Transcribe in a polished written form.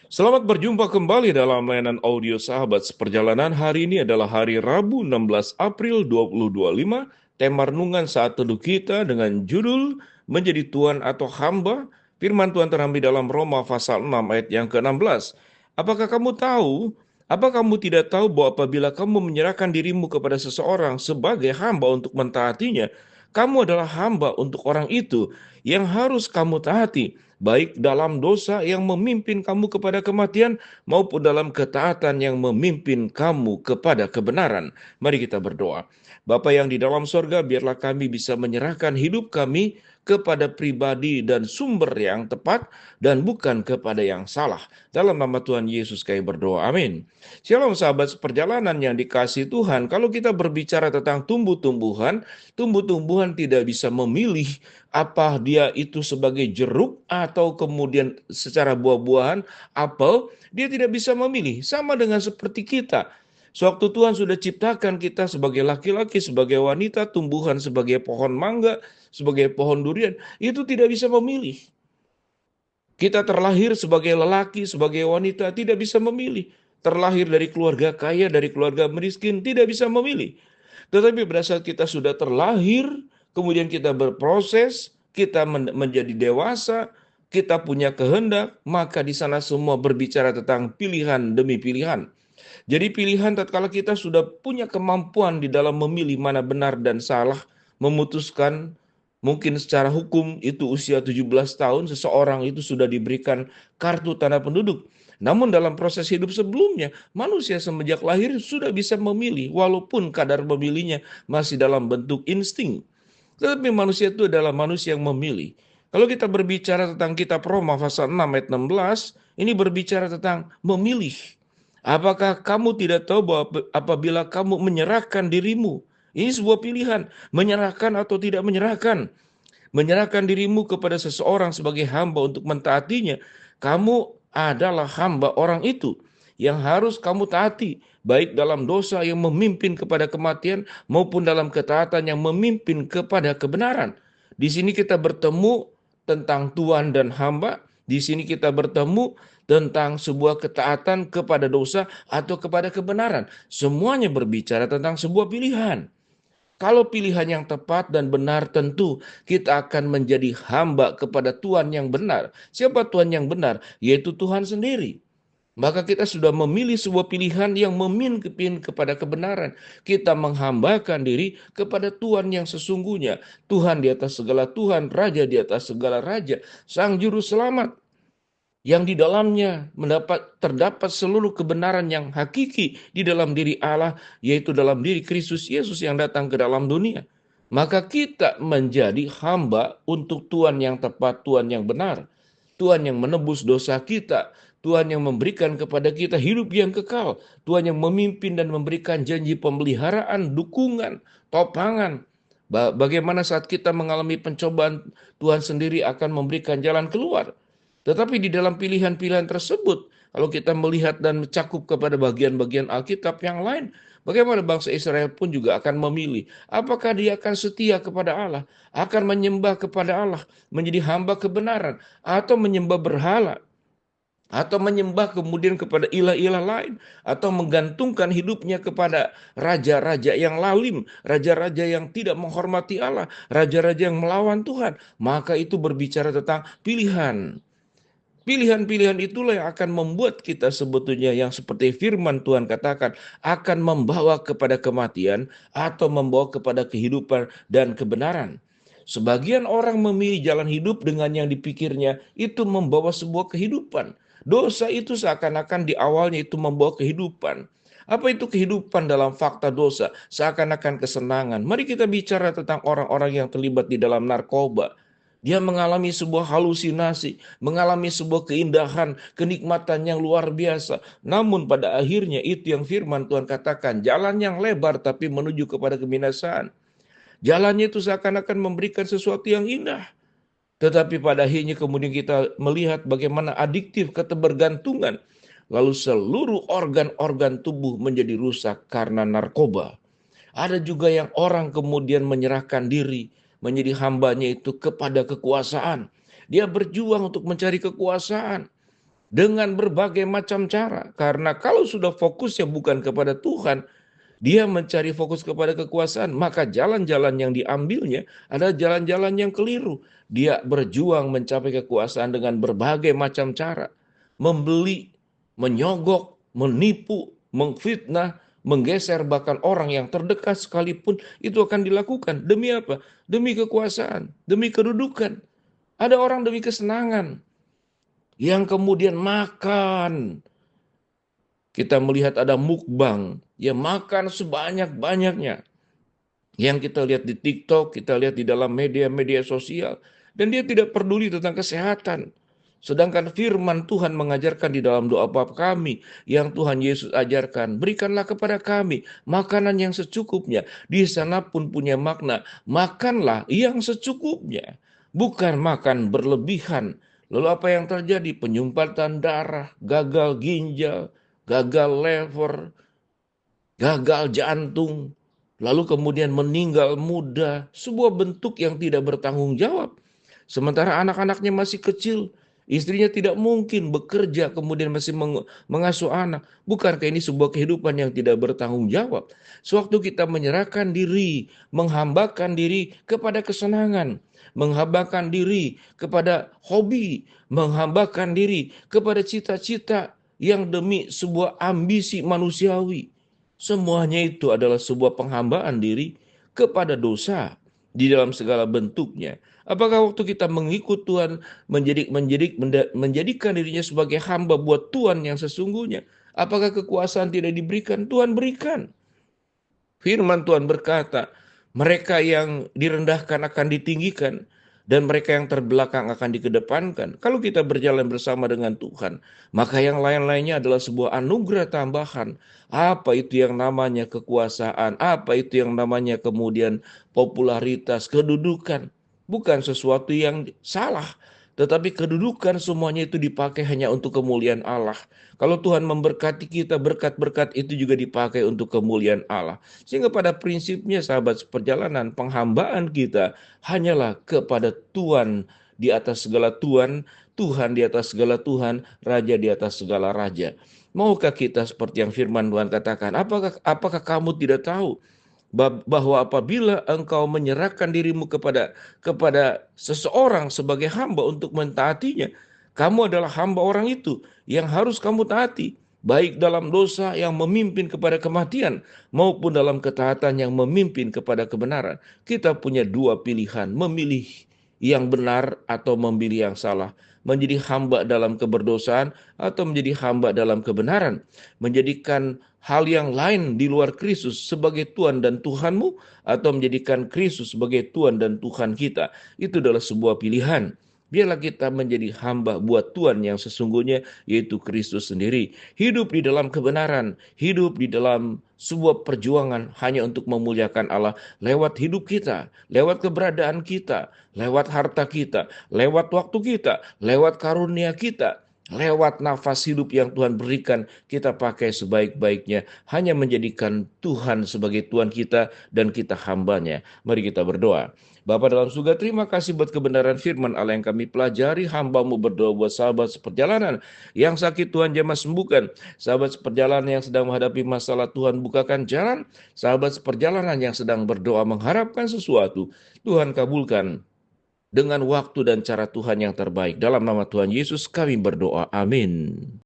Selamat berjumpa kembali dalam layanan audio Sahabat Seperjalanan. Hari ini adalah hari Rabu 16 April 2025. Tema renungan saat teduh kita dengan judul Menjadi Tuan atau Hamba. Firman Tuhan terambil dalam Roma pasal 6 ayat yang ke-16. Apakah kamu tahu, apa kamu tidak tahu bahwa apabila kamu menyerahkan dirimu kepada seseorang sebagai hamba untuk mentaatinya, kamu adalah hamba untuk orang itu yang harus kamu taati, baik dalam dosa yang memimpin kamu kepada kematian maupun dalam ketaatan yang memimpin kamu kepada kebenaran. Mari kita berdoa. Bapa yang di dalam sorga, biarlah kami bisa menyerahkan hidup kami kepada pribadi dan sumber yang tepat dan bukan kepada yang salah. Dalam nama Tuhan Yesus kami berdoa. Amin. Shalom sahabat seperjalanan yang dikasihi Tuhan. Kalau kita berbicara tentang tumbuh-tumbuhan tidak bisa memilih apa dia itu sebagai jeruk atau kemudian secara buah-buahan apel, dia tidak bisa memilih. Sama dengan seperti kita. Sewaktu Tuhan sudah ciptakan kita sebagai laki-laki, sebagai wanita, tumbuhan sebagai pohon mangga, sebagai pohon durian, itu tidak bisa memilih. Kita terlahir sebagai lelaki, sebagai wanita, tidak bisa memilih. Terlahir dari keluarga kaya, dari keluarga miskin, tidak bisa memilih. Tetapi pada saat kita sudah terlahir, kemudian kita berproses, kita menjadi dewasa, kita punya kehendak, maka di sana semua berbicara tentang pilihan demi pilihan. Jadi pilihan tatkala kita sudah punya kemampuan di dalam memilih mana benar dan salah, memutuskan mungkin secara hukum itu usia 17 tahun seseorang itu sudah diberikan kartu tanda penduduk. Namun dalam proses hidup sebelumnya, manusia semenjak lahir sudah bisa memilih walaupun kadar memilihnya masih dalam bentuk insting. Tetapi manusia itu adalah manusia yang memilih. Kalau kita berbicara tentang kitab Roma pasal 6 ayat 16, ini berbicara tentang memilih. Apakah kamu tidak tahu bahwa apabila kamu menyerahkan dirimu, ini sebuah pilihan, menyerahkan atau tidak menyerahkan. Menyerahkan dirimu kepada seseorang sebagai hamba untuk mentaatinya, kamu adalah hamba orang itu yang harus kamu taati, baik dalam dosa yang memimpin kepada kematian maupun dalam ketaatan yang memimpin kepada kebenaran. Di sini kita bertemu tentang tuan dan hamba, di sini kita bertemu tentang sebuah ketaatan kepada dosa atau kepada kebenaran. Semuanya berbicara tentang sebuah pilihan. Kalau pilihan yang tepat dan benar, tentu kita akan menjadi hamba kepada Tuhan yang benar. Siapa Tuhan yang benar? Yaitu Tuhan sendiri. Maka kita sudah memilih sebuah pilihan yang memimpin kepada kebenaran. Kita menghambakan diri kepada Tuhan yang sesungguhnya. Tuhan di atas segala Tuhan, Raja di atas segala Raja, Sang Juru Selamat, yang di dalamnya terdapat seluruh kebenaran yang hakiki di dalam diri Allah, yaitu dalam diri Kristus Yesus yang datang ke dalam dunia. Maka kita menjadi hamba untuk Tuhan yang tepat, Tuhan yang benar, Tuhan yang menebus dosa kita, Tuhan yang memberikan kepada kita hidup yang kekal, Tuhan yang memimpin dan memberikan janji pemeliharaan, dukungan, topangan. Bagaimana saat kita mengalami pencobaan, Tuhan sendiri akan memberikan jalan keluar. Tetapi di dalam pilihan-pilihan tersebut, kalau kita melihat dan mencakup kepada bagian-bagian Alkitab yang lain, bagaimana bangsa Israel pun juga akan memilih. Apakah dia akan setia kepada Allah, akan menyembah kepada Allah, menjadi hamba kebenaran, atau menyembah berhala, atau menyembah kemudian kepada ilah-ilah lain, atau menggantungkan hidupnya kepada raja-raja yang lalim, raja-raja yang tidak menghormati Allah, raja-raja yang melawan Tuhan. Maka itu berbicara tentang pilihan. Pilihan-pilihan itulah yang akan membuat kita sebetulnya yang seperti firman Tuhan katakan akan membawa kepada kematian atau membawa kepada kehidupan dan kebenaran. Sebagian orang memilih jalan hidup dengan yang dipikirnya itu membawa sebuah kehidupan. Dosa itu seakan-akan di awalnya itu membawa kehidupan. Apa itu kehidupan dalam fakta dosa? Seakan-akan kesenangan. Mari kita bicara tentang orang-orang yang terlibat di dalam narkoba. Dia mengalami sebuah halusinasi, mengalami sebuah keindahan, kenikmatan yang luar biasa. Namun pada akhirnya itu yang firman Tuhan katakan, jalan yang lebar tapi menuju kepada kebinasaan. Jalannya itu seakan-akan memberikan sesuatu yang indah. Tetapi pada akhirnya kemudian kita melihat bagaimana adiktif ketergantungan. Lalu seluruh organ-organ tubuh menjadi rusak karena narkoba. Ada juga yang orang kemudian menyerahkan diri menjadi hambanya itu kepada kekuasaan. Dia berjuang untuk mencari kekuasaan. dengan berbagai macam cara. Karena kalau sudah fokusnya bukan kepada Tuhan, dia mencari fokus kepada kekuasaan, maka jalan-jalan yang diambilnya adalah jalan-jalan yang keliru. Dia berjuang mencapai kekuasaan dengan berbagai macam cara. Membeli, menyogok, menipu, mengfitnah, menggeser bahkan orang yang terdekat sekalipun itu akan dilakukan. Demi apa? Demi kekuasaan, demi kedudukan. Ada orang demi kesenangan yang kemudian makan. Kita melihat ada mukbang, ya makan sebanyak-banyaknya. Yang kita lihat di TikTok, kita lihat di dalam media-media sosial. Dan dia tidak peduli tentang kesehatan. Sedangkan firman Tuhan mengajarkan di dalam doa Bapa kami yang Tuhan Yesus ajarkan. Berikanlah kepada kami makanan yang secukupnya. Di sana pun punya makna. Makanlah yang secukupnya. Bukan makan berlebihan. Lalu apa yang terjadi? Penyumbatan darah, gagal ginjal, gagal lever, gagal jantung, lalu kemudian meninggal muda, sebuah bentuk yang tidak bertanggung jawab. Sementara anak-anaknya masih kecil, istrinya tidak mungkin bekerja kemudian masih mengasuh anak. Bukankah ini sebuah kehidupan yang tidak bertanggung jawab? Sewaktu kita menyerahkan diri, menghambakan diri kepada kesenangan, menghambakan diri kepada hobi, menghambakan diri kepada cita-cita yang demi sebuah ambisi manusiawi. Semuanya itu adalah sebuah penghambaan diri kepada dosa di dalam segala bentuknya. Apakah waktu kita mengikut Tuhan menjadikan dirinya sebagai hamba buat Tuhan yang sesungguhnya? Apakah kekuasaan tidak diberikan? Tuhan berikan. Firman Tuhan berkata, mereka yang direndahkan akan ditinggikan, dan mereka yang terbelakang akan dikedepankan. Kalau kita berjalan bersama dengan Tuhan, maka yang lain-lainnya adalah sebuah anugerah tambahan. Apa itu yang namanya kekuasaan? Apa itu yang namanya kemudian popularitas, kedudukan? Bukan sesuatu yang salah, tetapi kedudukan semuanya itu dipakai hanya untuk kemuliaan Allah. Kalau Tuhan memberkati kita, berkat-berkat itu juga dipakai untuk kemuliaan Allah. Sehingga pada prinsipnya sahabat seperjalanan, penghambaan kita hanyalah kepada Tuhan di atas segala Tuhan, Tuhan di atas segala Tuhan, Raja di atas segala Raja. Maukah kita seperti yang firman Tuhan katakan, apakah kamu tidak tahu bahwa apabila engkau menyerahkan dirimu kepada seseorang sebagai hamba untuk mentaatinya, kamu adalah hamba orang itu yang harus kamu taati, baik dalam dosa yang memimpin kepada kematian maupun dalam ketaatan yang memimpin kepada kebenaran. Kita punya dua pilihan, memilih yang benar atau memilih yang salah, menjadi hamba dalam keberdosaan atau menjadi hamba dalam kebenaran, menjadikan hal yang lain di luar Kristus sebagai Tuhan dan Tuhanmu, atau menjadikan Kristus sebagai Tuhan dan Tuhan kita. Itu adalah sebuah pilihan. Biarlah kita menjadi hamba buat Tuhan yang sesungguhnya, yaitu Kristus sendiri. Hidup di dalam kebenaran, hidup di dalam sebuah perjuangan hanya untuk memuliakan Allah lewat hidup kita, lewat keberadaan kita, lewat harta kita, lewat waktu kita, lewat karunia kita, lewat nafas hidup yang Tuhan berikan, kita pakai sebaik-baiknya, hanya menjadikan Tuhan sebagai Tuhan kita dan kita hambanya. Mari kita berdoa. Bapa dalam surga, terima kasih buat kebenaran firman Allah yang kami pelajari. Hamba-Mu berdoa buat sahabat seperjalanan yang sakit, Tuhan jamah sembuhkan. Sahabat seperjalanan yang sedang menghadapi masalah, Tuhan bukakan jalan. Sahabat seperjalanan yang sedang berdoa mengharapkan sesuatu, Tuhan kabulkan dengan waktu dan cara Tuhan yang terbaik. Dalam nama Tuhan Yesus kami berdoa. Amin.